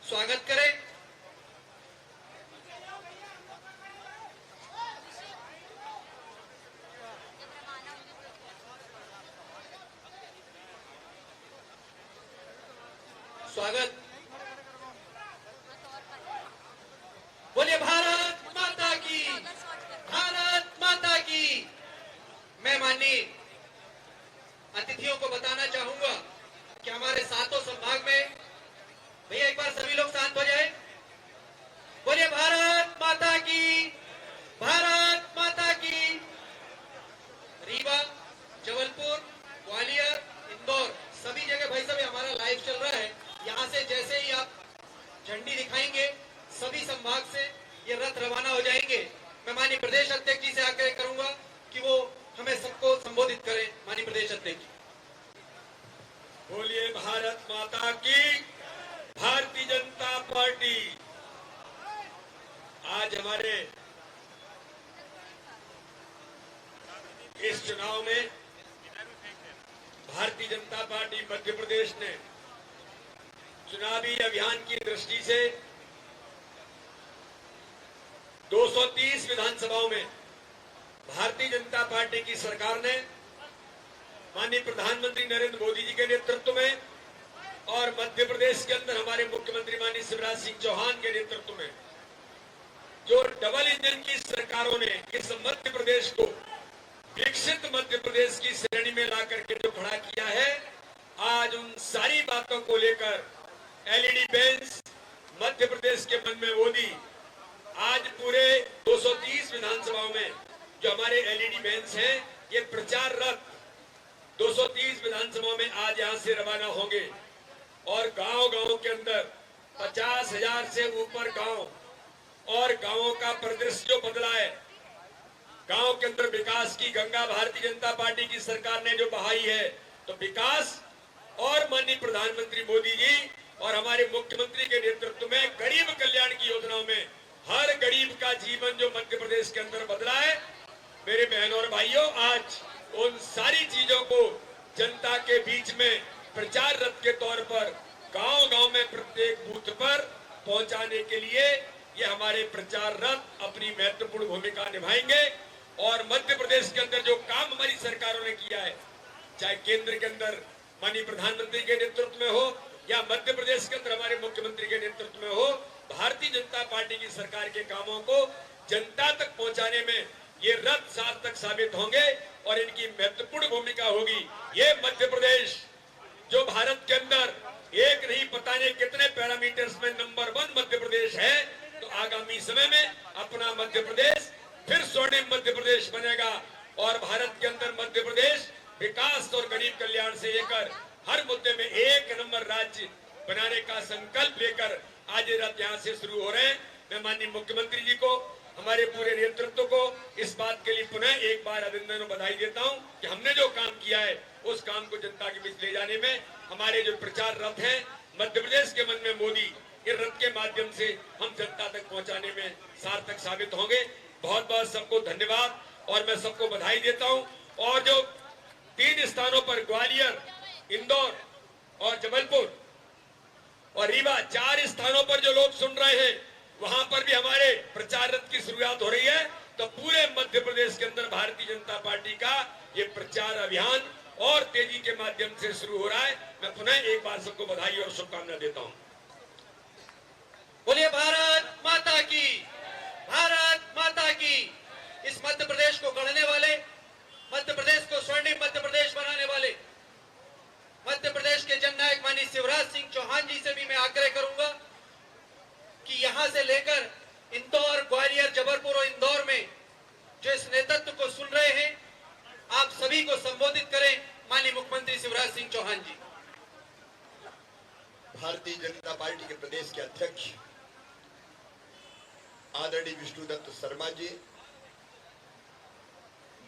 स्वागत करें। स्वागत। बोलिए भारत माता की, भारत माता की। मैं माननीय अतिथियों को बताना चाहूंगा कि हमारे सातों संभाग में, भैया एक बार सभी लोग शांत हो जाए। बोलिए भारत माता की, भारत माता की। रीवा, जबलपुर, ग्वालियर, इंदौर, सभी जगह भाई साहब हमारा लाइव चल रहा है। यहाँ से जैसे ही आप झंडी दिखाएंगे, सभी संभाग से ये रथ रवाना हो जाएंगे। मैं माननीय प्रदेश अध्यक्ष जी से आग्रह करूंगा कि वो हमें सबको संबोधित करें। माननीय प्रदेश अध्यक्ष जी। बोलिए भारत माता की, भारतीय जनता पार्टी। आज हमारे इस चुनाव में भारतीय जनता पार्टी मध्य प्रदेश ने चुनावी अभियान की दृष्टि से 230 विधानसभाओं में भारतीय जनता पार्टी की सरकार ने माननीय प्रधानमंत्री नरेंद्र मोदी जी के नेतृत्व में और मध्य प्रदेश के अंदर हमारे मुख्यमंत्री माननीय शिवराज सिंह चौहान के नेतृत्व में जो डबल इंजन की सरकारों ने इस मध्य प्रदेश को विकसित मध्य प्रदेश की श्रेणी में ला करके जो खड़ा किया है, आज उन सारी बातों को लेकर एलईडी बेंच मध्य प्रदेश के मन में मोदी आज पूरे 230 विधानसभाओं में जो हमारे एलईडी बेंच हैं, ये प्रचार रथ 230 विधानसभाओं में आज यहां से रवाना होंगे और गांव-गांव के अंदर 50,000 से ऊपर गांव और गांवों का परिदृश्य जो बदला है, गांव के अंदर विकास की गंगा भारतीय जनता पार्टी की सरकार ने जो बहाई है, तो विकास और माननीय प्रधानमंत्री मोदी जी और हमारे मुख्यमंत्री के नेतृत्व में गरीब कल्याण की योजनाओं में हर गरीब का जीवन जो मध्य प्रदेश के अंदर बदला है। मेरे बहनों और भाइयों, आज उन सारी चीजों को जनता के बीच में प्रचार रथ के तौर पर गांव-गांव में प्रत्येक बूथ पर पहुंचाने के लिए ये हमारे प्रचार रथ अपनी महत्वपूर्ण भूमिका निभाएंगे। और मध्य प्रदेश के अंदर जो काम हमारी सरकारों ने किया है, चाहे केंद्र के अंदर माननीय प्रधानमंत्री के नेतृत्व में हो या मध्य प्रदेश के अंदर हमारे मुख्यमंत्री के नेतृत्व में हो, भारतीय जनता पार्टी की सरकार के कामों को जनता तक पहुंचाने में ये रथ सार्थक साबित होंगे और इनकी महत्वपूर्ण भूमिका होगी। ये मध्य प्रदेश जो भारत के अंदर एक नहीं पता नहीं कितने पैरामीटर्स में नंबर 1 मध्य प्रदेश है, तो आगामी समय में अपना मध्य प्रदेश फिर स्वर्णिम मध्य प्रदेश बनेगा और भारत के अंदर मध्य प्रदेश विकास और गरीब कल्याण से लेकर हर मुद्दे में एक नंबर राज्य बनाने का संकल्प लेकर आज ये रथ यहाँ से शुरू हो रहे हैं। मैं माननीय मुख्यमंत्री जी को, हमारे पूरे नेतृत्व को इस बात के लिए पुनः एक बार अभिनंदन और बधाई देता हूँ कि हमने जो काम किया है उस काम को जनता के बीच ले जाने में हमारे जो प्रचार रथ हैं मध्य प्रदेश के मन में मोदी, ये रथ के माध्यम से हम जनता तक पहुंचाने में सार्थक साबित होंगे। बहुत बहुत सबको धन्यवाद और मैं सबको बधाई देता हूं। और जो 3 स्थानों पर ग्वालियर, इंदौर और जबलपुर और रीवा, 4 स्थानों पर जो लोग सुन रहे हैं, वहां पर भी हमारे प्रचार रथ की शुरुआत हो रही है। तो पूरे मध्य प्रदेश के अंदर भारतीय जनता पार्टी का ये प्रचार अभियान और तेजी के माध्यम से शुरू हो रहा है। मैं पुनः एक बार सबको बधाई और शुभकामना देता हूं। बोलिए भारत माता की, भारत माता की। इस मध्य प्रदेश को गढ़ने वाले, मध्य प्रदेश को स्वर्णिम मध्य प्रदेश बनाने वाले मध्य प्रदेश के जननायक माननीय शिवराज सिंह चौहान जी से भी मैं आग्रह करूंगा कि यहां से लेकर इंदौर, ग्वालियर, जबलपुर और इंदौर में जो इस नेतृत्व को सुन रहे हैं, आप सभी को संबोधित करें। माननीय मुख्यमंत्री शिवराज सिंह चौहान जी। भारतीय जनता पार्टी के प्रदेश के अध्यक्ष आदरणीय विष्णुदत्त शर्मा जी,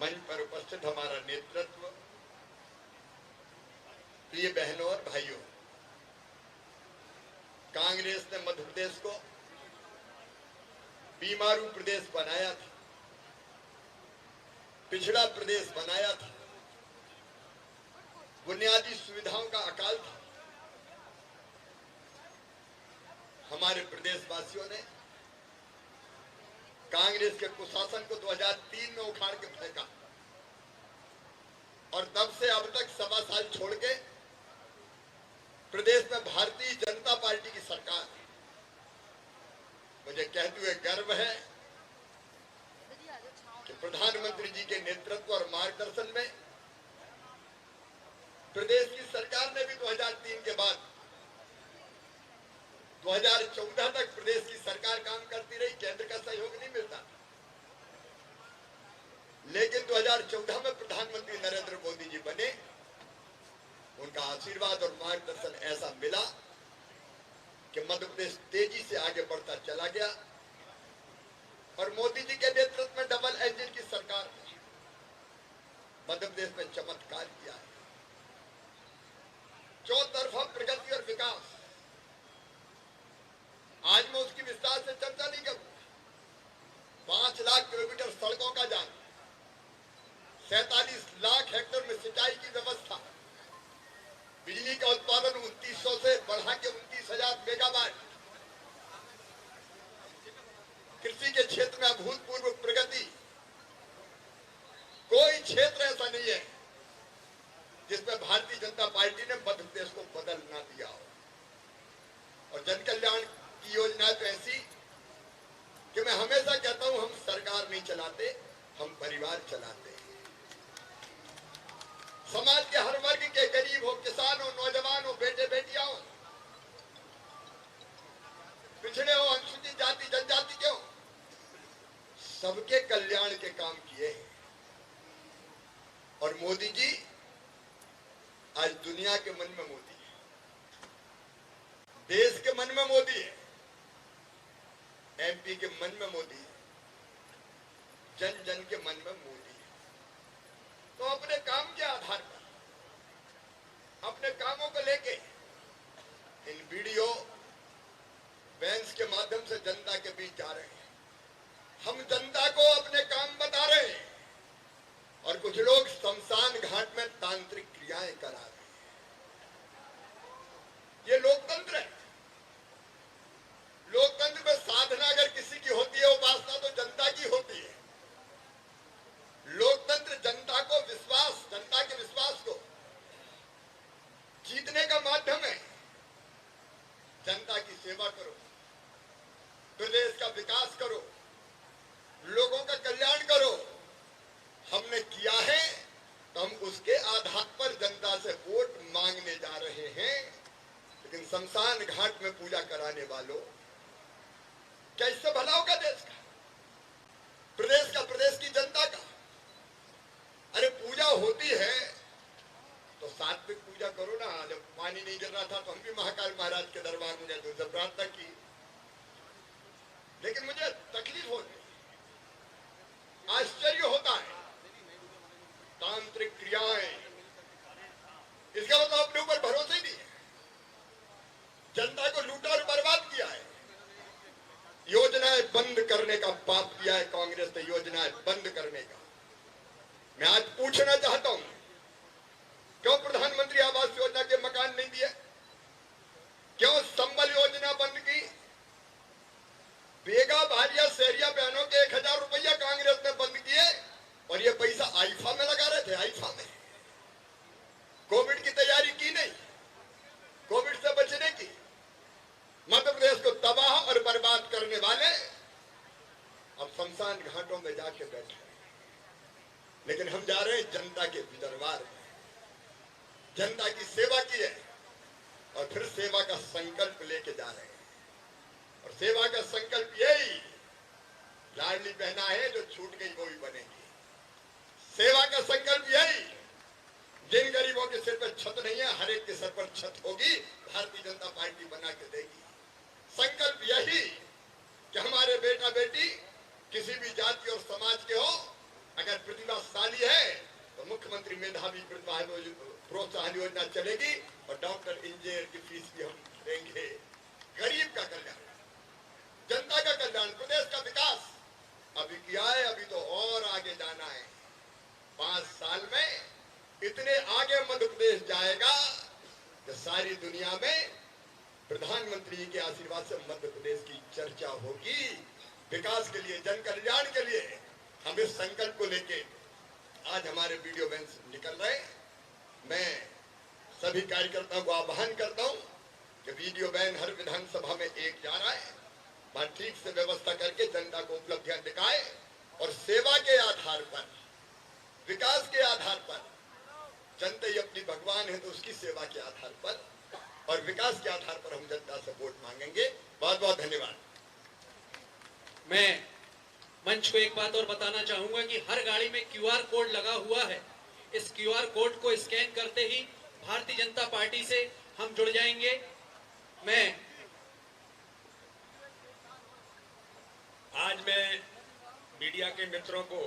मंच पर उपस्थित हमारा नेतृत्व, प्रिय बहनों और भाइयों, कांग्रेस ने मध्य प्रदेश को बीमारू प्रदेश बनाया था, पिछड़ा प्रदेश बनाया था, बुनियादी सुविधाओं का अकाल था। हमारे प्रदेशवासियों ने कांग्रेस के कुशासन को 2003 में उखाड़ के फेंका और तब से अब तक 1.25 साल छोड़ के प्रदेश में भारतीय जनता पार्टी की सरकार है। मुझे कहते हुए गर्व है कि प्रधानमंत्री जी के नेतृत्व और मार्गदर्शन में प्रदेश की सरकार ने भी 2003 के बाद 2014 तक प्रदेश की सरकार काम करती रही। केंद्र का सहयोग नहीं मिलता, लेकिन 2014 में प्रधानमंत्री नरेंद्र मोदी जी बने। उनका आशीर्वाद और मार्गदर्शन ऐसा मिला कि मध्य प्रदेश तेजी से आगे बढ़ता चला गया और मोदी जी के नेतृत्व में डबल इंजन की सरकार ने मध्य प्रदेश में चमत्कार किया है। चौतरफा प्रगति और विकास। आज मैं उसकी विस्तार से चर्चा नहीं करूंगा। 5 लाख किलोमीटर सड़कों का जाल, 47 लाख हेक्टेयर में सिंचाई की व्यवस्था, बिजली का उत्पादन 2900 से बढ़ा के 29,000 मेगावाट, कृषि के क्षेत्र में अभूतपूर्व प्रगति। कोई क्षेत्र ऐसा नहीं है जिसमें भारतीय जनता पार्टी ने मध्य प्रदेश को बदल ना दिया हो। और जन कल्याण की योजना तो ऐसी कि मैं हमेशा कहता हूं, हम सरकार नहीं चलाते, हम परिवार चलाते हैं। समाज के हर वर्ग के, गरीब हो, किसान हो, नौजवान हो, बेटे बेटियां हो, पिछड़े हो, अनुसूचित जाति जनजाति के हो, सबके कल्याण के काम किए हैं। और मोदी जी आज दुनिया के मन में मोदी है, देश के मन में मोदी है, एमपी के मन में मोदी है, जन जन के मन में मोदी है। तो अपने काम के आधार पर, अपने कामों को लेके इन वीडियो बैंस के माध्यम से जनता के बीच जा रहे हैं। हम जनता को अपने काम बता रहे हैं और कुछ लोग शमशान घाट में तांत्रिक क्रियाएं करा रहे हैं। ये लोकतंत्र है। लोकतंत्र में साधना अगर किसी की होती है, उपासना तो जनता की होती है। लोकतंत्र जनता को विश्वास, जनता के विश्वास को जीतने का माध्यम है। जनता की सेवा करो, प्रदेश का विकास करो, लोगों का कल्याण करो। हमने किया है तो हम उसके आधार पर जनता से वोट मांगने जा रहे हैं। लेकिन शमशान घाट में पूजा कराने वालों, कैसे भला होगा देश का, प्रदेश का, प्रदेश की जनता का? अरे पूजा होती है तो सात्विक पूजा करो ना। जब पानी नहीं गिर रहा था तो हम भी महाकाल महाराज के दरबार में गए तो प्रार्थना की, लेकिन मुझे तकलीफ होती, आश्चर्य होता है। तांत्रिक क्रियाएं, इसका मतलब अपने ऊपर भरोसा ही नहीं है। जनता को लूटा और बर्बाद किया है। योजनाएं बंद करने का पाप किया है कांग्रेस ने, योजनाएं बंद करने का। मैं आज पूछना चाहता हूं, क्यों प्रधानमंत्री आवास योजना के मकान नहीं दिए? क्यों संबल योजना बंद की? बेगा भारिया शहरिया बहनों के 1,000 रुपया कांग्रेस ने बंद किए और ये पैसा आईफा में लगा रहे थे। आईफा में कोविड की तैयारी की नहीं, कोविड से बचने की। मध्य प्रदेश को तबाह और बर्बाद करने वाले अब शमशान घाटों में जाके बैठे हैं। लेकिन हम जा रहे हैं जनता के दरबार में, जनता की सेवा की है और फिर सेवा का संकल्प लेके जा रहे हैं। और सेवा का संकल्प यही, लाडली बहना है जो छूट गई वो भी बनेगी। सेवा का संकल्प यही, जिन गरीबों के सिर पर छत नहीं है, हर एक के सर पर छत होगी, भारतीय जनता पार्टी बना के देगी। संकल्प यही कि हमारे बेटा बेटी किसी भी जाति और समाज के हो, अगर प्रतिभाशाली है तो मुख्यमंत्री मेधावी प्रोत्साहन योजना चलेगी और डॉक्टर इंजीनियर की फीस भी हम देंगे। गरीब का कल्याण, जनता का कल्याण, प्रदेश का विकास अभी किया है, अभी तो और आगे जाना है। 5 साल में इतने आगे मध्य प्रदेश जाएगा कि सारी दुनिया में प्रधान प्रधानमंत्री जी के आशीर्वाद से मध्य प्रदेश की चर्चा होगी। विकास के लिए, जन कल्याण के लिए हम इस संकल्प को लेके आज हमारे वीडियो वैन निकल रहे हैं। मैं सभी कार्यकर्ताओं को आह्वान करता हूं कि वीडियो वैन हर विधानसभा में एक जा रहा है, वहां ठीक से व्यवस्था करके जनता को उपलब्धियां दिखाए और सेवा के आधार पर, विकास के आधार पर, जनता ही अपनी भगवान है तो उसकी सेवा के आधार पर और विकास के आधार पर हम जनता से वोट मांगेंगे। बहुत बहुत धन्यवाद। मैं मंच को एक बात और बताना चाहूंगा कि हर गाड़ी में क्यूआर कोड लगा हुआ है। इस क्यूआर कोड को स्कैन करते ही भारतीय जनता पार्टी से हम जुड़ जाएंगे। आज मैं मीडिया के मित्रों को,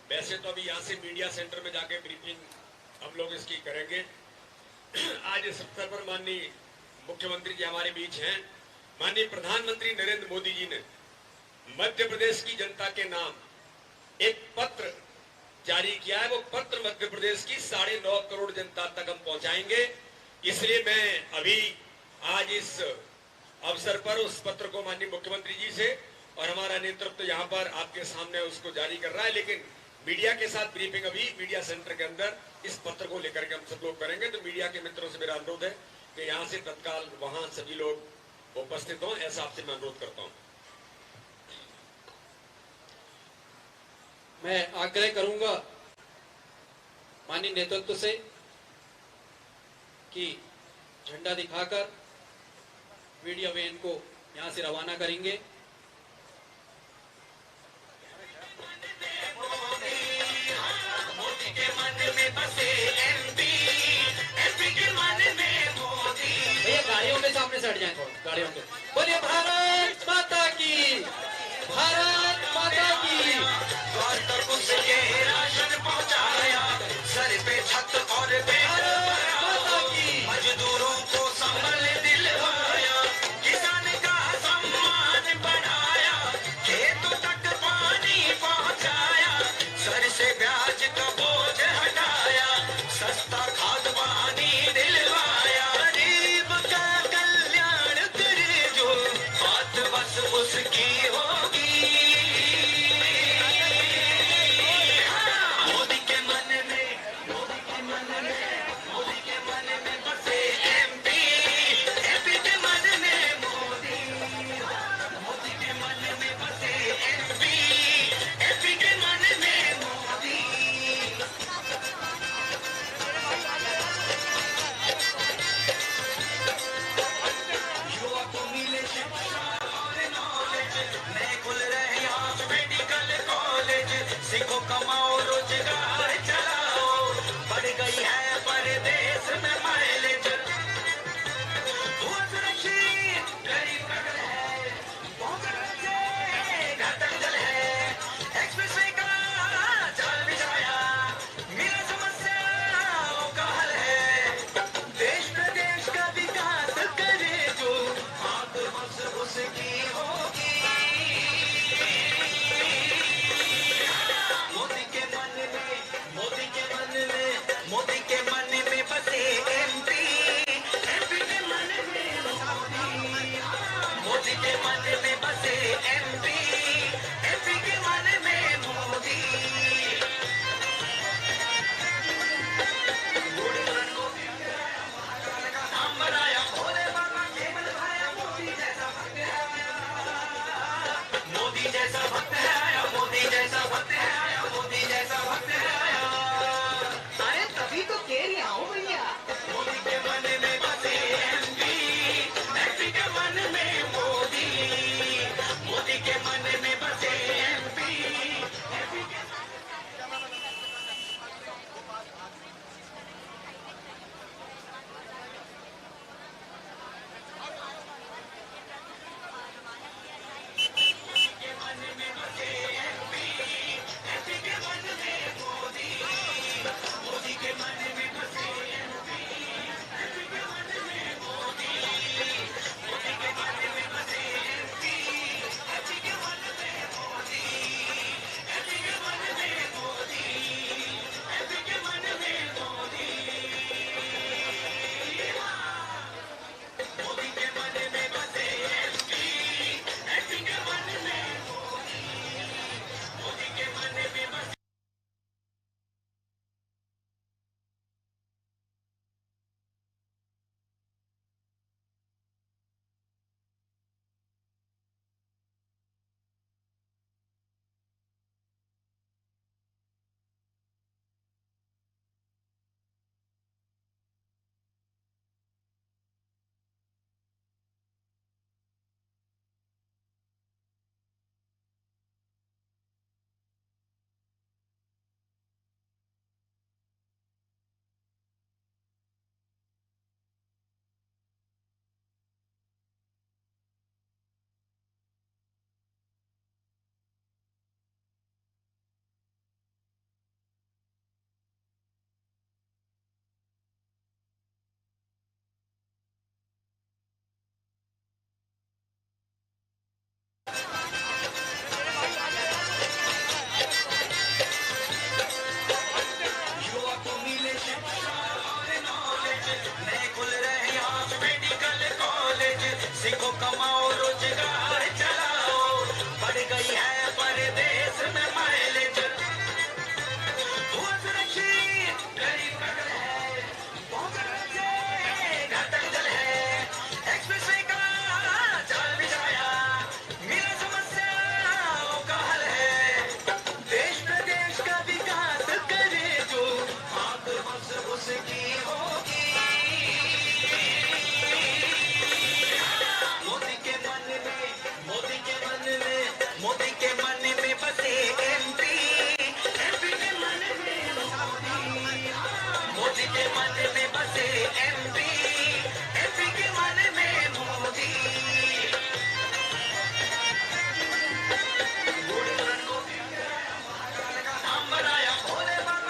वैसे तो अभी यहाँ से मीडिया सेंटर में जाके ब्रीफिंग हम लोग इसकी करेंगे। आज इस अवसर पर माननीय मुख्यमंत्री जी हमारे बीच हैं। माननीय प्रधानमंत्री नरेंद्र मोदी जी ने मध्य प्रदेश की जनता के नाम एक पत्र जारी किया है। वो पत्र मध्य प्रदेश की 9.5 करोड़ जनता तक हम पहुंचाएंगे। इसलिए मैं अभी आज इस अवसर पर उस पत्र को माननीय मुख्यमंत्री जी से और हमारा नेतृत्व यहाँ पर आपके सामने उसको जारी कर रहा है, लेकिन मीडिया के साथ ब्रीफिंग अभी मीडिया सेंटर के अंदर इस पत्र को लेकर के हम सब लोग करेंगे। तो मीडिया के मित्रों से मेरा अनुरोध है कि यहाँ से तत्काल वहां सभी लोग उपस्थित हों, ऐसा आपसे मैं अनुरोध करता हूँ। मैं आग्रह करूंगा माननीय नेतृत्व से कि झंडा दिखाकर मीडिया वैन को यहां से रवाना करेंगे। भैया गाड़ियों के सामने से हट जाएं थोड़ा, गाड़ियों के। बोलिए भारत माता की, भारत माता की। राशन पहुंचाया, सर पे छत और माता की मजदूरों को संबल दिलवाया, किसान का सम्मान बढ़ाया, खेतों तक पानी पहुंचाया, सर से ब्याज का बोझ हटाया, सस्ता खाद पानी दिलवाया, गरीब का कल्याण करे जो बात बस उसकी होगी। मोदी के मन में, मोदी के मन में, मोदी के मन में बसे एमपी, एमपी के मन में मोदी, मोदी के मन में बसे एमपी, एमपी के मन में मोदी। युवा को मिले शिक्षा और नॉलेज, नए खुल रहे आज मेडिकल कॉलेज, सीखो कमाओ रोजगार चलाओ, बढ़ गई है परदेश में माइलेज, हुआ सुरक्षित गरीब का घर है, पहुंचने से घर तक जल है, एक्सप्रेस वे का जाल बिछाया, मेरा समस्याओं का हल है, देश प्रदेश का विकास करे जो बात बस उसकी होगी। मोदी के मन में, मोदी के मन में, मोदी के मन में बसे एमपी, एमपी के मन में मोदी, मोदी के मन में बसे एमपी, एमपी के मन में मोदी। बूढ़े को महाकाल का नाम बनाया, भोले बाबा केवल भाया, मोदी जैसा भक्त है आया, मोदी जैसा भक्त है आया, मोदी जैसा भक्त है आया, मोदी जैसा भक्त है आया। अरे तभी तो कह रही हूँ भैया। मोदी के मन में बसे एमपी, एमपी के मन में मोदी, मोदी के मन सीखो कमाओ रोजगार चलाओ, बढ़ गई है परदेश में माइलेज, हुआ सुरक्षित गरीब का घर है, पहुंचा बच्चे घर तक जल है, एक्सप्रेसवे का जाल बिछाया, मिला समस्याओं का हल है, देश प्रदेश का विकास करे जो बात बस उसकी होगी, मोदी के मन में, मोदी के मन में, मोदी के मन में बसे एमपी, एमपी के मन में मोदी, मोदी के मन में बसे एमपी, एमपी के मन में मोदी, बूढ़े दुल्हन को नाम बनाया भोले बाबा।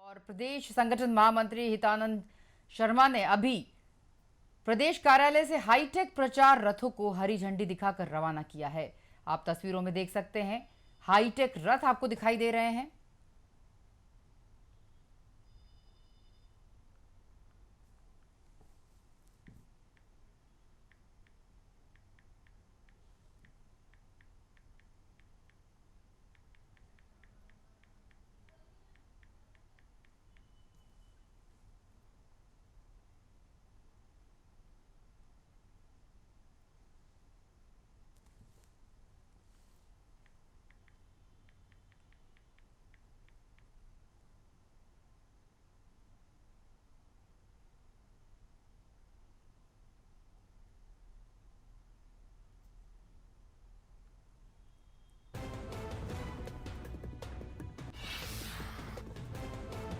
और प्रदेश संगठन महामंत्री हितानंद शर्मा ने अभी प्रदेश कार्यालय से हाईटेक प्रचार रथों को हरी झंडी दिखाकर रवाना किया है। आप तस्वीरों में देख सकते हैं, हाईटेक रथ आपको दिखाई दे रहे हैं।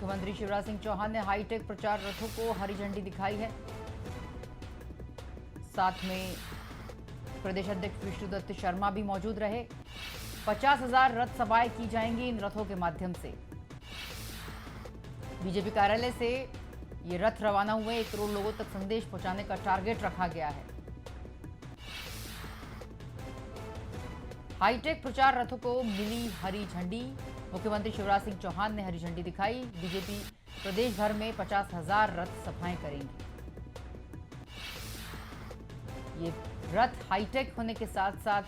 मुख्यमंत्री शिवराज सिंह चौहान ने हाईटेक प्रचार रथों को हरी झंडी दिखाई है। साथ में प्रदेश अध्यक्ष विष्णुदत्त शर्मा भी मौजूद रहे। 50,000 रथ सभाएं की जाएंगी इन रथों के माध्यम से। बीजेपी कार्यालय से ये रथ रवाना हुए 1 करोड़ लोगों तक संदेश पहुंचाने का टारगेट रखा गया है। हाईटेक प्रचार रथों को मिली हरी झंडी। मुख्यमंत्री शिवराज सिंह चौहान ने हरी झंडी दिखाई। बीजेपी प्रदेश भर में 50,000 रथ सभाएं करेंगी। ये रथ हाईटेक होने के साथ साथ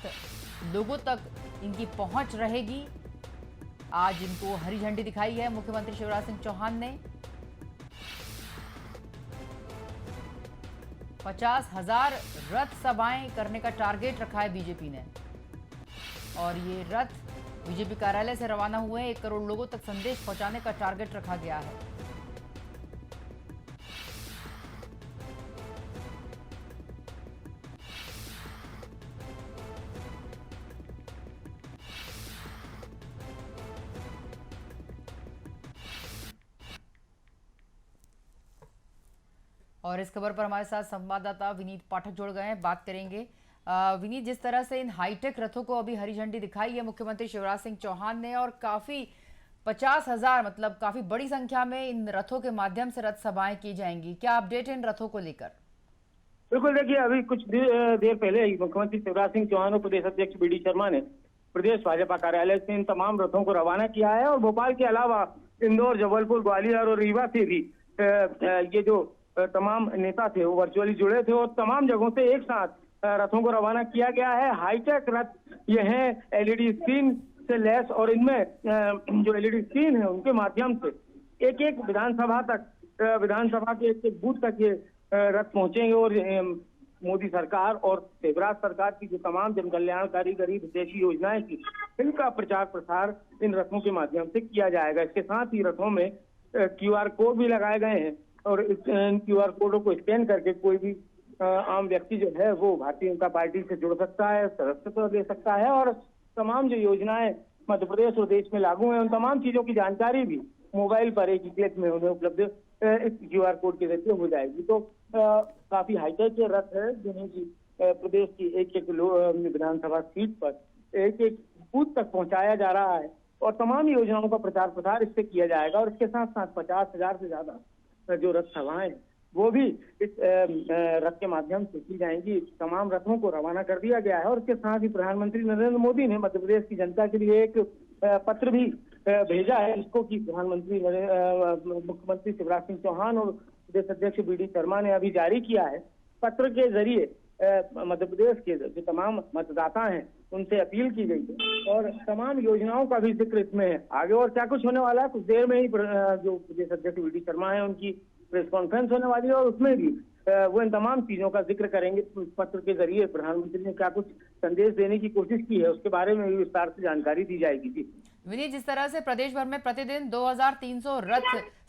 लोगों तक इनकी पहुंच रहेगी। आज इनको हरी झंडी दिखाई है मुख्यमंत्री शिवराज सिंह चौहान ने। 50,000 रथ सभाएं करने का टारगेट रखा है बीजेपी ने और ये रथ बीजेपी कार्यालय से रवाना हुए 1 करोड़ लोगों तक संदेश पहुंचाने का टारगेट रखा गया है। और इस खबर पर हमारे साथ संवाददाता विनीत पाठक जुड़ गए हैं, बात करेंगे। विनीत, जिस तरह से इन हाईटेक रथों को अभी हरी झंडी दिखाई है मुख्यमंत्री शिवराज सिंह चौहान ने और काफी 50,000 मतलब काफी बड़ी संख्या में इन रथों के माध्यम से रथ सभाएं की जाएंगी, क्या अपडेट है इन रथों को लेकर? बिल्कुल, देखिए अभी कुछ देर पहले ही मुख्यमंत्री शिवराज सिंह चौहान और प्रदेश अध्यक्ष बी डी शर्मा ने प्रदेश भाजपा कार्यालय से इन तमाम रथों को रवाना किया है और भोपाल के अलावा इंदौर, जबलपुर, ग्वालियर और रीवा से भी ये जो तमाम नेता थे वो वर्चुअली जुड़े थे और तमाम जगहों से एक साथ रथों को रवाना किया गया है। हाईटेक रथ ये हैं एलईडी स्क्रीन से लैस और इनमें जो एलईडी स्क्रीन है उनके माध्यम से एक एक विधानसभा के एक बूथ तक ये रथ पहुंचेंगे और मोदी सरकार और शिवराज सरकार की जो तमाम जन कल्याणकारी गरीब हितैषी योजनाएं थी इनका प्रचार प्रसार इन रथों के माध्यम से किया जाएगा। इसके साथ ही रथों में QR कोड भी लगाए गए हैं और इन QR कोडों को स्कैन करके कोई भी आम व्यक्ति जो है वो भारतीय जनता पार्टी से जुड़ सकता है, सदस्यता ले सकता है और तमाम जो योजनाएं मध्य प्रदेश और देश में लागू हैं उन तमाम चीजों की जानकारी भी मोबाइल पर एक ही क्लिक में उन्हें उपलब्ध इस QR कोड के जरिए हो जाएगी। तो काफी हाईटेक के रथ है जिन्हें की प्रदेश की एक एक विधानसभा सीट पर एक एक बूथ तक पहुंचाया जा रहा है और तमाम योजनाओं का प्रचार प्रसार इससे किया जाएगा और इसके साथ साथ 50,000 से ज्यादा जो रथ सभाएं वो भी इस रथ के माध्यम से की जाएंगी। तमाम रथों को रवाना कर दिया गया है और इसके साथ ही प्रधानमंत्री नरेंद्र मोदी ने मध्य प्रदेश की जनता के लिए एक पत्र भी भेजा है जिसको कि मुख्यमंत्री शिवराज सिंह चौहान और प्रदेश अध्यक्ष बी डी शर्मा ने अभी जारी किया है। पत्र के जरिए मध्य प्रदेश के जो तमाम मतदाता हैं उनसे अपील की गई है और तमाम योजनाओं का भी जिक्र इसमें है। आगे और क्या कुछ होने वाला है कुछ देर में ही जो प्रदेश अध्यक्ष बी डी शर्मा है उनकी प्रेस कॉन्फ्रेंस होने वाली है और उसमें भी वो इन तमाम चीजों का जिक्र करेंगे। पत्र के जरिए प्रधानमंत्री ने क्या कुछ संदेश देने की कोशिश की है उसके बारे में भी विस्तार से जानकारी दी जाएगी। जी विनीत, जिस तरह से प्रदेश भर में प्रतिदिन 2,300 रथ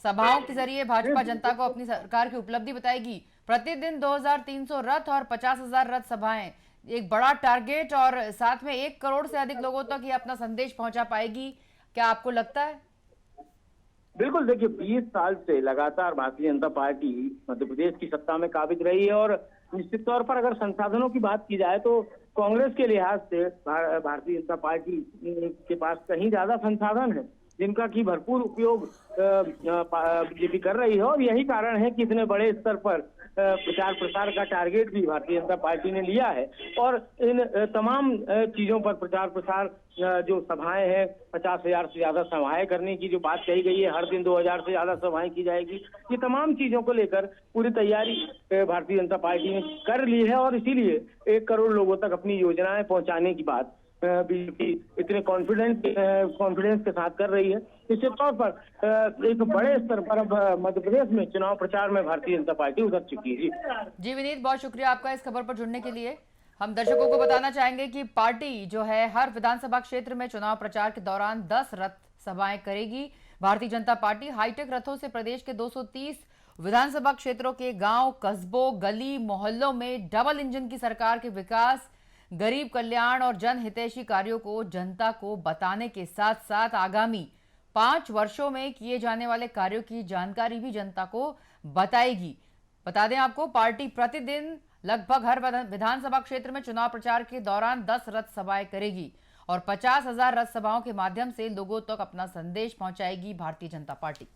सभाओं के जरिए भाजपा जनता को अपनी सरकार की उपलब्धि बताएगी, प्रतिदिन 2,300 रथ और 50,000 रथ सभाएं, एक बड़ा टारगेट और साथ में 1 करोड़ से अधिक लोगों तक ये अपना संदेश पहुंचा पाएगी, क्या आपको लगता है? बिल्कुल, देखिए 20 साल से लगातार भारतीय जनता पार्टी मध्य प्रदेश की सत्ता में काबिज रही है और निश्चित तौर पर अगर संसाधनों की बात की जाए तो कांग्रेस के लिहाज से भारतीय जनता पार्टी के पास कहीं ज्यादा संसाधन है जिनका की भरपूर उपयोग बीजेपी कर रही है और यही कारण है कि इतने बड़े स्तर पर प्रचार प्रसार का टारगेट भी भारतीय जनता पार्टी ने लिया है और इन तमाम चीजों पर प्रचार प्रसार जो सभाएं हैं 50,000 से ज्यादा सभाएं करने की जो बात कही गई है, हर दिन 2,000 से ज्यादा सभाएं की जाएगी, ये तमाम चीजों को लेकर पूरी तैयारी भारतीय जनता पार्टी ने कर ली है और इसीलिए 1 करोड़ लोगों तक अपनी योजनाएं पहुंचाने की बात बीजेपी इतने कॉन्फिडेंस के साथ कर रही है। निश्चित तौर पर एक बड़े स्तर पर अब मध्य प्रदेश में चुनाव प्रचार में भारतीय जनता पार्टी उतर चुकी है। जी विनीत, बहुत शुक्रिया आपका इस खबर पर जुड़ने के लिए। हम दर्शकों को बताना चाहेंगे कि पार्टी जो है हर विधानसभा क्षेत्र में चुनाव प्रचार के दौरान 10 रथ सभाएं करेगी। भारतीय जनता पार्टी हाईटेक रथों से प्रदेश के 230 विधानसभा क्षेत्रों के गांव, कस्बों, गली मोहल्लों में डबल इंजन की सरकार के विकास, गरीब कल्याण और जन हितैषी कार्यों को जनता को बताने के साथ साथ आगामी 5 वर्षों में किए जाने वाले कार्यों की जानकारी भी जनता को बताएगी। बता दें आपको, पार्टी प्रतिदिन लगभग हर विधानसभा क्षेत्र में चुनाव प्रचार के दौरान 10 रथ सभाएं करेगी और 50,000 रथ सभाओं के माध्यम से लोगों तक अपना संदेश पहुंचाएगी भारतीय जनता पार्टी।